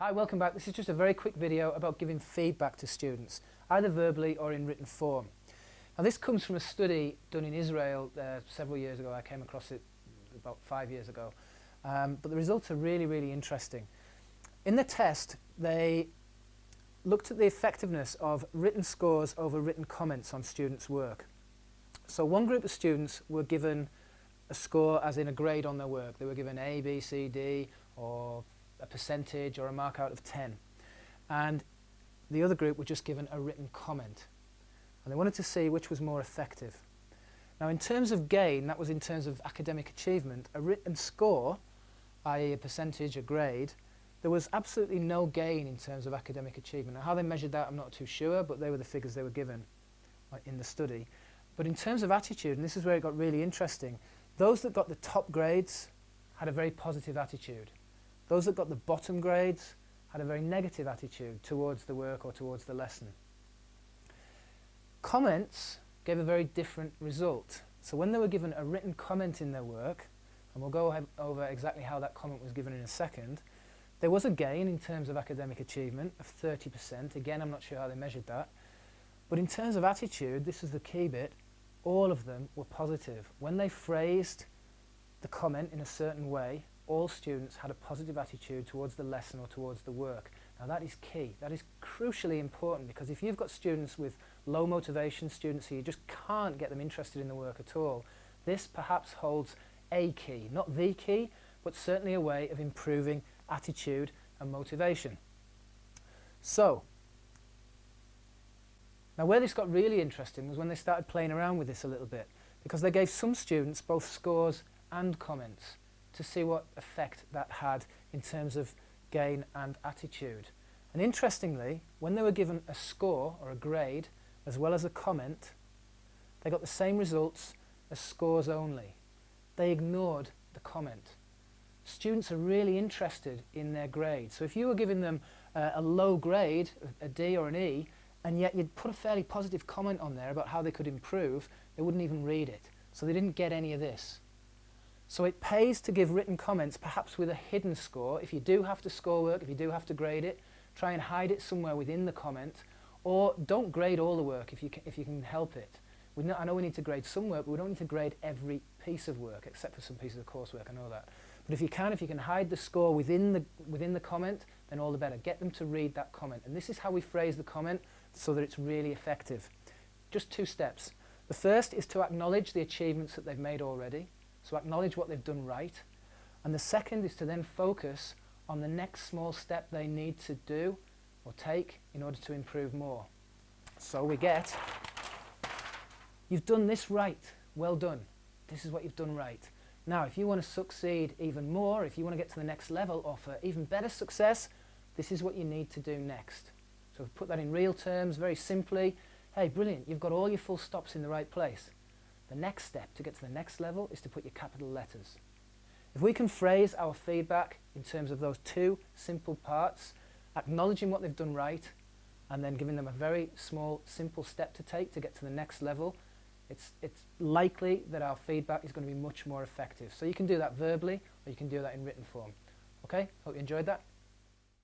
Hi, welcome back. This is just a very quick video about giving feedback to students, either verbally or in written form. Now this comes from a study done in Israel several years ago. I came across it about 5 years ago. But the results are really, really interesting. In the test, they looked at the effectiveness of written scores over written comments on students' work. So one group of students were given a score as in a grade on their work. They were given A, B, C, D, or a percentage or a mark out of 10. And the other group were just given a written comment. And they wanted to see which was more effective. Now in terms of gain, that was in terms of academic achievement, a written score, i.e. a percentage, a grade, there was absolutely no gain in terms of academic achievement. Now how they measured that I'm not too sure, but they were the figures they were given in the study. But in terms of attitude, and this is where it got really interesting, those that got the top grades had a very positive attitude. Those that got the bottom grades had a very negative attitude towards the work or towards the lesson. Comments gave a very different result. So when they were given a written comment in their work, and we'll go over exactly how that comment was given in a second, there was a gain in terms of academic achievement of 30%. Again, I'm not sure how they measured that. But in terms of attitude, this is the key bit, all of them were positive. When they phrased the comment in a certain way, all students had a positive attitude towards the lesson or towards the work. Now that is key. That is crucially important, because if you've got students with low motivation, students who you just can't get them interested in the work at all, this perhaps holds a key, not the key, but certainly a way of improving attitude and motivation. So, now where this got really interesting was when they started playing around with this a little bit, because they gave some students both scores and comments to see what effect that had in terms of gain and attitude. And interestingly, when they were given a score or a grade as well as a comment, they got the same results as scores only. They ignored the comment. Students are really interested in their grade. So if you were giving them a low grade, a D or an E, and yet you'd put a fairly positive comment on there about how they could improve, they wouldn't even read it. So they didn't get any of this. So it pays to give written comments, perhaps with a hidden score. If you do have to score work, if you do have to grade it, try and hide it somewhere within the comment, or don't grade all the work if you can help it. I know we need to grade some work, but we don't need to grade every piece of work, except for some pieces of coursework, I know that. But if you can hide the score within the comment, then all the better. Get them to read that comment. And this is how we phrase the comment so that it's really effective. Just 2 steps. The first is to acknowledge the achievements that they've made already. So acknowledge what they've done right. And the second is to then focus on the next small step they need to do or take in order to improve more. So we get, you've done this right, well done. This is what you've done right. Now if you want to succeed even more, if you want to get to the next level or for even better success, this is what you need to do next. So put that in real terms, very simply. Hey, brilliant, you've got all your full stops in the right place. The next step to get to the next level is to put your capital letters. If we can phrase our feedback in terms of those 2 simple parts, acknowledging what they've done right and then giving them a very small, simple step to take to get to the next level, it's likely that our feedback is going to be much more effective. So you can do that verbally or you can do that in written form. Okay, hope you enjoyed that.